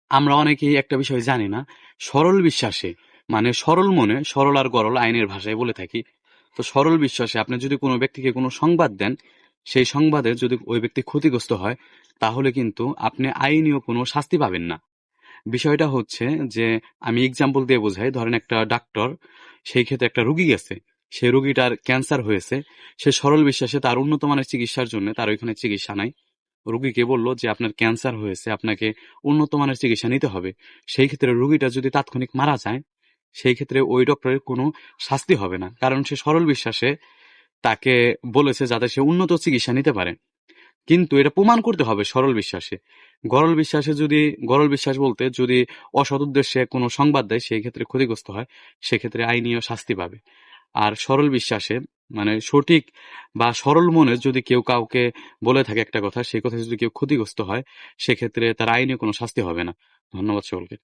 আমরা অনেকেই একটা বিষয় জানি না, সরল বিশ্বাসে মানে সরল মনে সরল আর গরল আইনের ভাষায় বলে থাকি। তো সরল বিশ্বাসে আপনি যদি কোনো ব্যক্তিকে কোনো সংবাদ দেন, সেই সংবাদে যদি ওই ব্যক্তি ক্ষতিগ্রস্ত হয়, তাহলে কিন্তু আপনি আইনীয় কোনো শাস্তি পাবেন না। বিষয়টা হচ্ছে যে, আমি এক্সাম্পল দিয়ে বোঝাই। ধরেন একটা ডাক্তার, সেই ক্ষেত্রে একটা রুগী গেছে, সেই রুগীটার ক্যান্সার হয়েছে, সে সরল বিশ্বাসে তার উন্নত মানের চিকিৎসার জন্য তার ওইখানে চিকিৎসা নাই। রুগীকে বলল যে আপনার ক্যান্সার হয়েছে, আপনাকে উন্নত মানের চিকিৎসা নিতে হবে। সেই ক্ষেত্রে রুগীটা যদি তাৎক্ষণিক মারা যায়, সেই ক্ষেত্রে ওই ডক্টরের কোনো শাস্তি হবে না, কারণ সে সরল বিশ্বাসে তাকে বলেছে যাতে সে উন্নত চিকিৎসা নিতে পারে। কিন্তু এটা প্রমাণ করতে হবে সরল বিশ্বাসে। গরল বিশ্বাস বলতে যদি অসৎ উদ্দেশ্যে কোনো সংবাদ দেয়, সেই ক্ষেত্রে ক্ষতিগ্রস্ত হয়, সেক্ষেত্রে আইনীয় শাস্তি পাবে। আর সরল বিশ্বাসে মানে সঠিক বা সরল মনে যদি কেউ কাউকে বলে থাকে একটা কথা, সেই কথা যদি কেউ ক্ষতিগ্রস্ত হয়, সেক্ষেত্রে তার আইনীয় কোনো শাস্তি হবে না। ধন্যবাদ সকলকে।